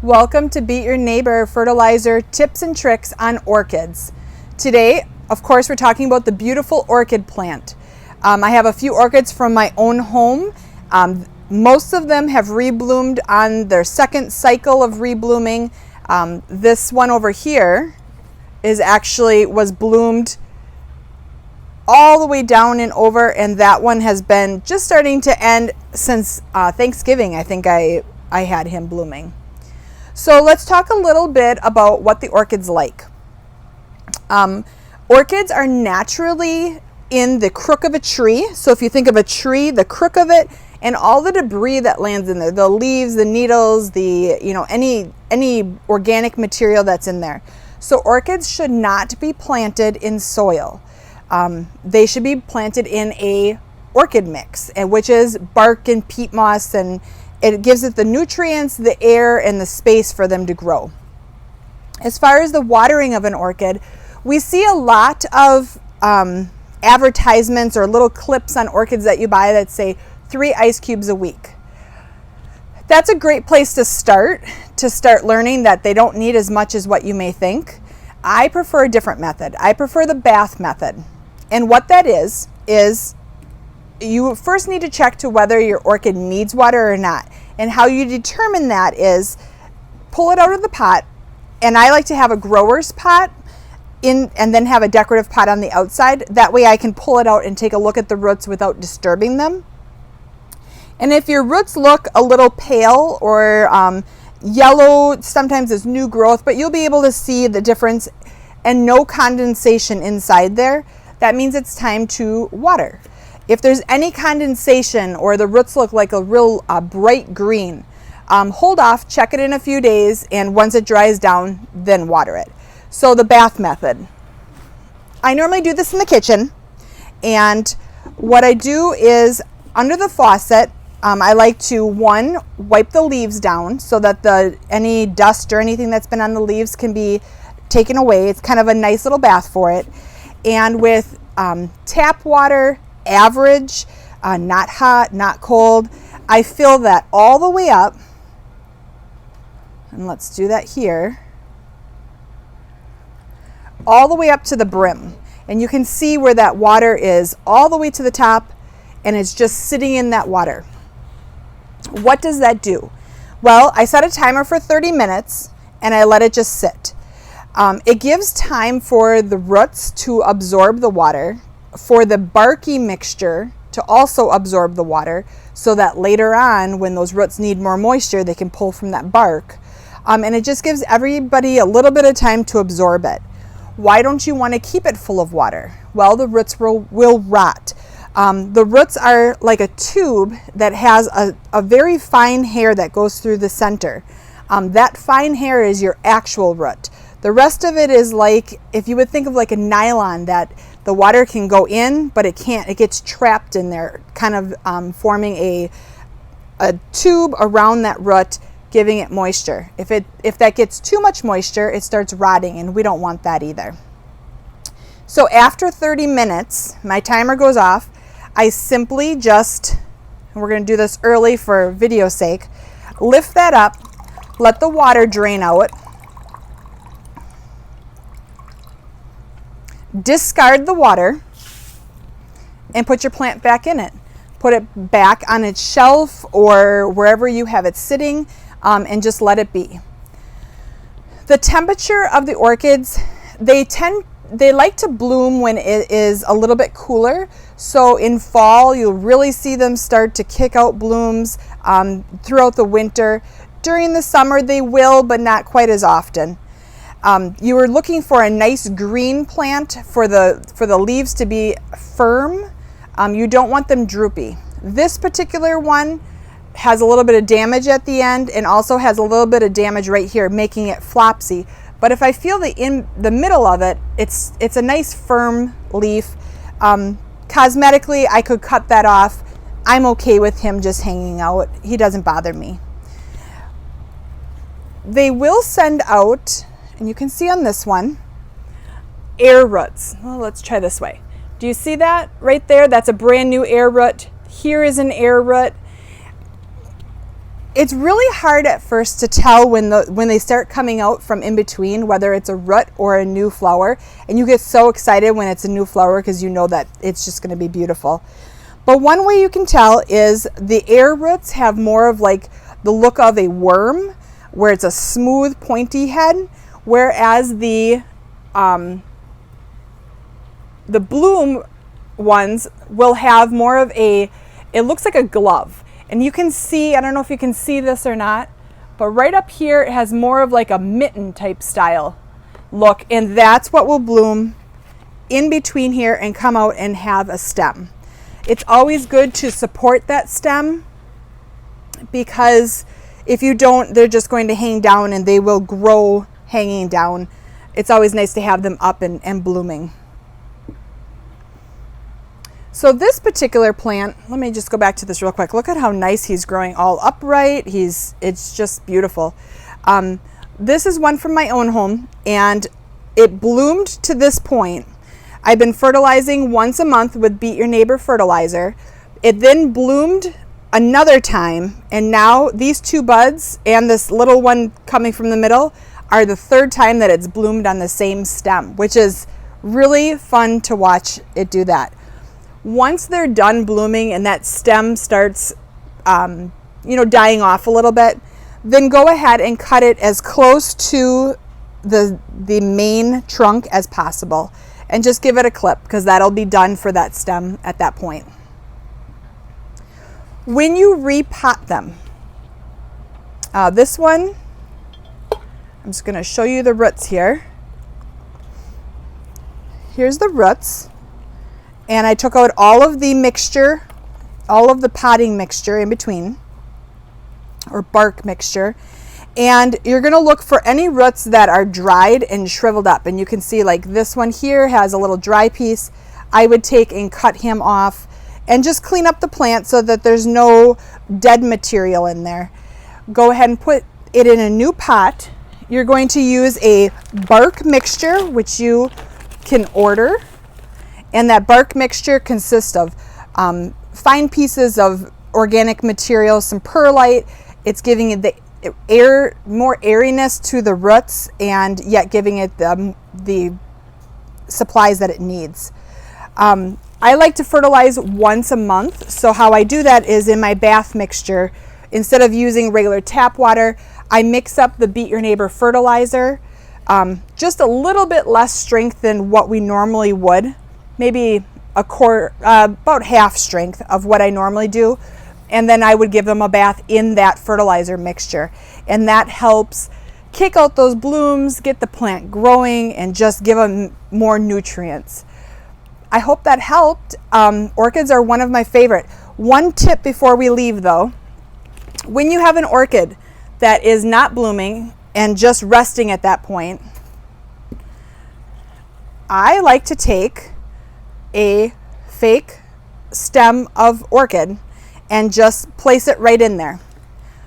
Welcome to Beat Your Neighbor Fertilizer Tips and Tricks on Orchids. Today, of course, we're talking about the beautiful orchid plant. I have a few orchids from my own home. Most of them have rebloomed on their second cycle of reblooming. This one over here was bloomed all the way down and over, and that one has been just starting to end since Thanksgiving. I think I had him blooming. So let's talk a little bit about what the orchids like. Orchids are naturally in the crook of a tree. So if you think of a tree, the crook of it, and all the debris that lands in there, the leaves, the needles, any organic material that's in there. So orchids should not be planted in soil. They should be planted in a orchid mix, which is bark and peat moss, and it gives it the nutrients, the air, and the space for them to grow. As far as the watering of an orchid, we see a lot of advertisements or little clips on orchids that you buy that say 3 ice cubes a week. That's a great place to start learning that they don't need as much as what you may think. I prefer a different method. I prefer the bath method. And what that is you first need to check to whether your orchid needs water or not. And how you determine that is pull it out of the pot. And I like to have a grower's pot and then have a decorative pot on the outside. That way I can pull it out and take a look at the roots without disturbing them. And if your roots look a little pale or yellow, sometimes it's new growth, but you'll be able to see the difference, and no condensation inside there, that means it's time to water. If there's any condensation or the roots look like a real bright green, hold off, check it in a few days, and once it dries down, then water it. So the bath method. I normally do this in the kitchen, and what I do is under the faucet, I like to, wipe the leaves down so that any dust or anything that's been on the leaves can be taken away. It's kind of a nice little bath for it. And with tap water, average, not hot, not cold, I fill that all the way up. And let's do that here. All the way up to the brim. And you can see where that water is all the way to the top, and it's just sitting in that water. What does that do? Well, I set a timer for 30 minutes and I let it just sit. It gives time for the roots to absorb the water, for the barky mixture to also absorb the water, so that later on when those roots need more moisture, they can pull from that bark. And it just gives everybody a little bit of time to absorb it. Why don't you want to keep it full of water? Well, the roots will rot. The roots are like a tube that has a very fine hair that goes through the center. That fine hair is your actual root. The rest of it is like, if you would think of like a nylon that the water can go in, but it can't. It gets trapped in there, kind of forming a tube around that root, giving it moisture. If that gets too much moisture, it starts rotting, and we don't want that either. So after 30 minutes, my timer goes off. I simply and we're going to do this early for video sake, lift that up, let the water drain out, discard the water, and put your plant back in it. Put it back on its shelf or wherever you have it sitting, and just let it be. The temperature of the orchids, they like to bloom when it is a little bit cooler. So in fall, you'll really see them start to kick out blooms throughout the winter. During the summer, they will, but not quite as often. You are looking for a nice green plant for the leaves to be firm. You don't want them droopy. This particular one has a little bit of damage at the end, and also has a little bit of damage right here, making it flopsy. But if I feel in the middle of it, it's a nice firm leaf. Cosmetically, I could cut that off. I'm okay with him just hanging out. He doesn't bother me. They will send out, and you can see on this one, air roots. Well, let's try this way. Do you see that right there? That's a brand new air root. Here is an air root. It's really hard at first to tell when they start coming out from in between, whether it's a root or a new flower. And you get so excited when it's a new flower because you know that it's just going to be beautiful. But one way you can tell is the air roots have more of like the look of a worm, where it's a smooth pointy head, whereas the bloom ones will have more of it looks like a glove. And you can see, I don't know if you can see this or not, but right up here it has more of like a mitten type style look, and that's what will bloom in between here and come out and have a stem. It's always good to support that stem, because if you don't, they're just going to hang down and they will grow hanging down. It's always nice to have them up and blooming. So this particular plant, let me just go back to this real quick. Look at how nice he's growing, all upright. It's just beautiful. This is one from my own home, and it bloomed to this point. I've been fertilizing once a month with Beat Your Neighbor fertilizer. It then bloomed another time, and now these two buds and this little one coming from the middle are the third time that it's bloomed on the same stem, which is really fun to watch it do that. Once they're done blooming and that stem starts dying off a little bit, then go ahead and cut it as close to the main trunk as possible, and just give it a clip, because that'll be done for that stem at that point. When you repot them, this one, I'm just going to show you the roots here. Here's the roots. And I took out all of the mixture, all of the potting mixture in between, or bark mixture. And you're going to look for any roots that are dried and shriveled up. And you can see like this one here has a little dry piece. I would take and cut him off and just clean up the plant so that there's no dead material in there. Go ahead and put it in a new pot. You're going to use a bark mixture, which you can order. And that bark mixture consists of fine pieces of organic material, some perlite. It's giving it the more airiness to the roots, and yet giving it the supplies that it needs. I like to fertilize once a month. So how I do that is in my bath mixture, instead of using regular tap water, I mix up the Beat Your Neighbor fertilizer, just a little bit less strength than what we normally would. Maybe a quarter, about half strength of what I normally do. And then I would give them a bath in that fertilizer mixture. And that helps kick out those blooms, get the plant growing, and just give them more nutrients. I hope that helped. Orchids are one of my favorite. One tip before we leave though, when you have an orchid that is not blooming and just resting at that point, I like to take a fake stem of orchid and just place it right in there,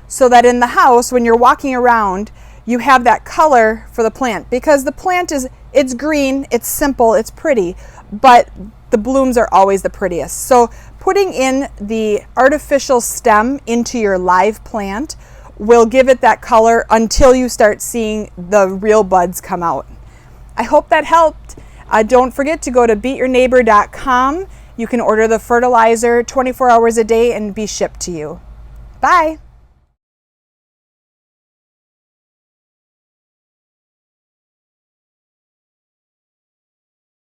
so that in the house when you're walking around you have that color for the plant, because the plant it's green, it's simple, it's pretty, but the blooms are always the prettiest. So putting in the artificial stem into your live plant will give it that color until you start seeing the real buds come out. I hope that helped. Don't forget to go to beatyourneighbor.com. You can order the fertilizer 24 hours a day and be shipped to you. Bye.